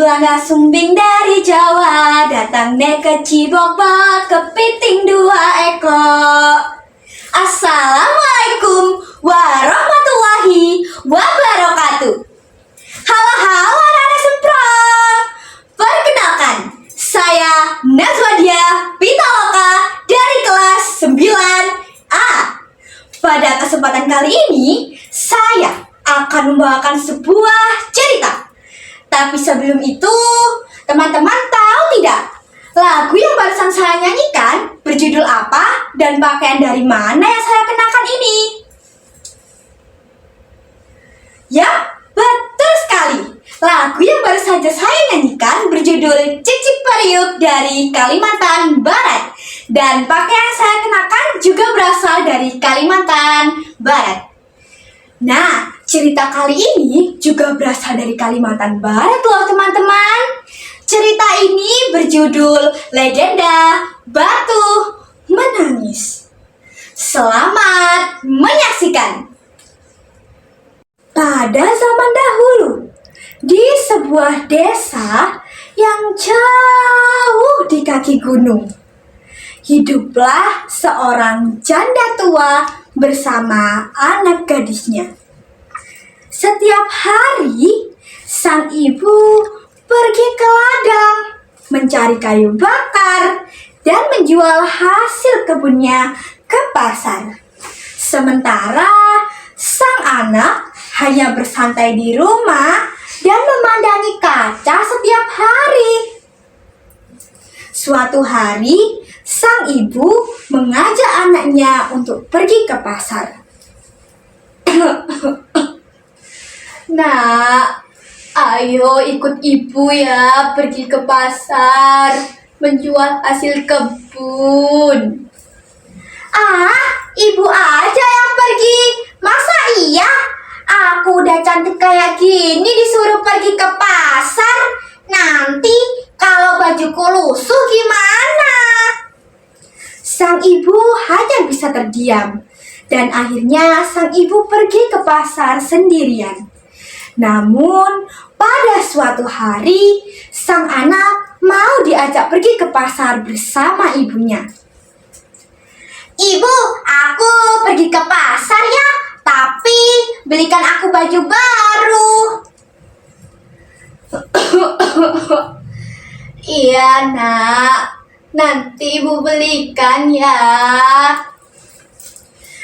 Belanga sumbing dari Jawa, datang deh ke Cibobot, kepiting 2 ekor. Assalamualaikum warahmatullahi wabarakatuh. Halo anak-anak semprong. Perkenalkan, saya Nazwadia Pitaloka dari kelas 9A. Pada kesempatan kali ini, saya akan membawakan sebuah cerita. Tapi sebelum itu, teman-teman tahu tidak? Lagu yang barusan saya nyanyikan berjudul apa dan pakaian dari mana yang saya kenakan ini? Ya, betul sekali. Lagu yang baru saja saya nyanyikan berjudul Cicik Periuk dari Kalimantan Barat. Dan pakaian yang saya kenakan juga berasal dari Kalimantan Barat. Nah, cerita kali ini juga berasal dari Kalimantan Barat loh teman-teman. Cerita ini berjudul Legenda Batu Menangis. Selamat menyaksikan. Pada zaman dahulu, di sebuah desa yang jauh di kaki gunung, hiduplah seorang janda tua bersama anak gadisnya. Setiap hari, sang ibu pergi ke ladang, mencari kayu bakar, dan menjual hasil kebunnya ke pasar. Sementara, sang anak hanya bersantai di rumah dan memandangi kaca setiap hari. Suatu hari, sang ibu mengajak anaknya untuk pergi ke pasar. Nak, ayo ikut ibu ya pergi ke pasar menjual hasil kebun. Ah, ibu aja yang pergi. Masa iya? Aku udah cantik kayak gini disuruh pergi ke pasar. Nanti kalau bajuku lusuh gimana? Sang ibu hanya bisa terdiam. Dan akhirnya sang ibu pergi ke pasar sendirian. Namun pada suatu hari, sang anak mau diajak pergi ke pasar bersama ibunya. Ibu, aku pergi ke pasar ya, tapi belikan aku baju baru. Iya nak, nanti ibu belikan ya.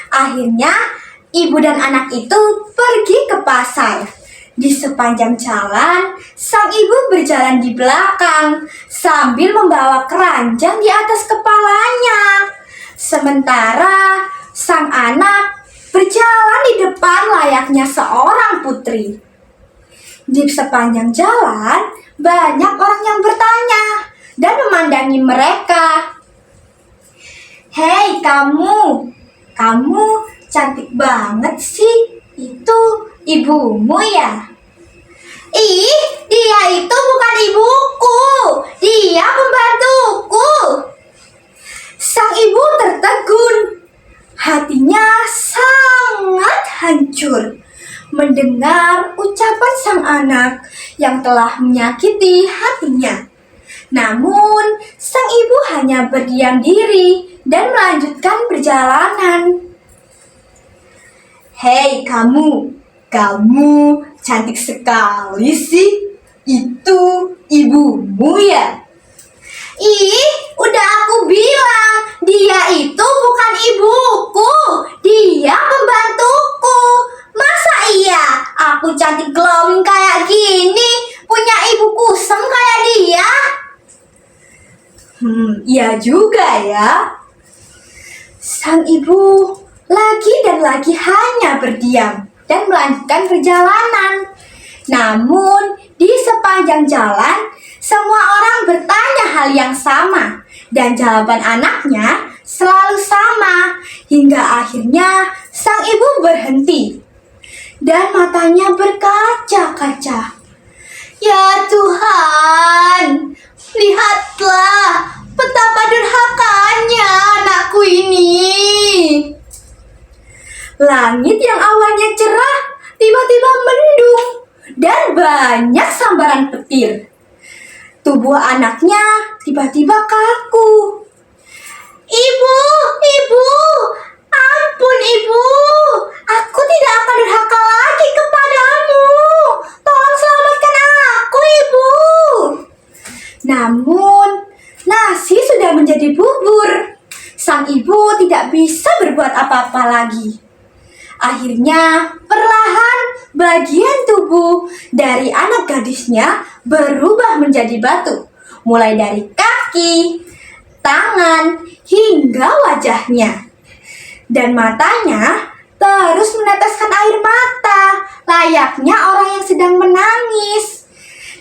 Akhirnya ibu dan anak itu pergi ke pasar. Di sepanjang jalan, sang ibu berjalan di belakang sambil membawa keranjang di atas kepalanya. Sementara sang anak berjalan di depan layaknya seorang putri. Di sepanjang jalan, banyak orang yang bertanya dan memandangi mereka. Hei kamu cantik banget sih. Itu ibumu ya? Ih, dia itu bukan ibuku. Dia pembantuku. Sang ibu tertegun. Hatinya sangat hancur mendengar ucapan sang anak yang telah menyakiti hatinya. Namun, sang ibu hanya berdiam diri dan melanjutkan perjalanan. Hei kamu cantik sekali sih. Itu ibumu ya? Ih, udah aku bilang, dia itu bukan ibuku. Dia pembantuku. Masa iya aku cantik glowing kayak gini, punya ibu kusem kayak dia? Iya juga ya. Sang ibu lagi dan lagi hanya berdiam dan melanjutkan perjalanan. Namun, di sepanjang jalan, semua orang bertanya hal yang sama. Dan jawaban anaknya selalu sama. Hingga akhirnya sang ibu berhenti. Dan matanya berkaca-kaca. Ya Tuhan, lihatlah betapa durhakanya anakku ini. Langit yang awalnya cerah tiba-tiba mendung dan banyak sambaran petir. tubuh anaknya tiba-tiba kaku. Ibu, ibu, ampun ibu, aku tidak akan durhaka lagi kepadamu. Tolong selamatkan aku, ibu. Namun, nasi sudah menjadi bubur. Sang ibu tidak bisa berbuat apa-apa lagi. Akhirnya, perlahan bagian tubuh dari anak gadisnya berubah menjadi batu. Mulai dari kaki, tangan, hingga wajahnya. Dan matanya terus meneteskan air mata, layaknya orang yang sedang menangis.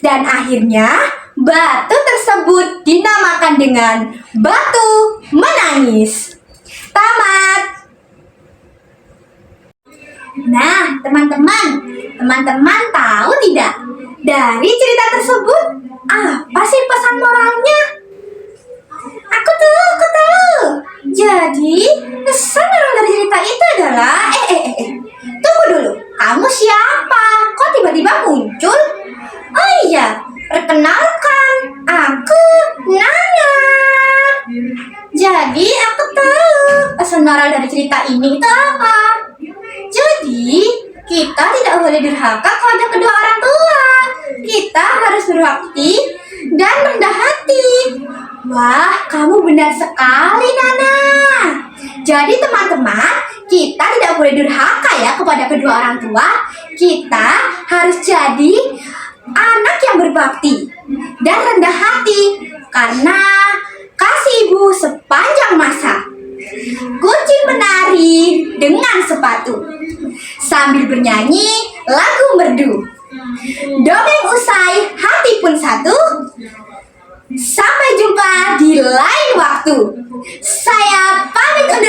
Dan akhirnya, batu tersebut dinamakan dengan batu menangis. Tamat. Nah, teman-teman tahu tidak? Dari cerita tersebut, apa sih pesan moralnya? Aku tahu. Jadi, pesan moral dari cerita itu adalah, tunggu dulu. Kamu siapa? Kok tiba-tiba muncul? Oh iya, perkenalkan, aku Nana. Jadi, aku tahu pesan moral dari cerita ini itu apa. Jadi, kita tidak boleh durhaka kepada kedua orang tua. Kita harus berbakti dan rendah hati. Wah, kamu benar sekali, Nana. Jadi, teman-teman, kita tidak boleh durhaka ya kepada kedua orang tua. Kita harus jadi anak yang berbakti dan rendah hati karena kasih ibu sepanjang masa. Kucing menari dengan sepatu sambil bernyanyi lagu merdu. Dongeng usai, hati pun satu. Sampai jumpa di lain waktu. Saya pamit undur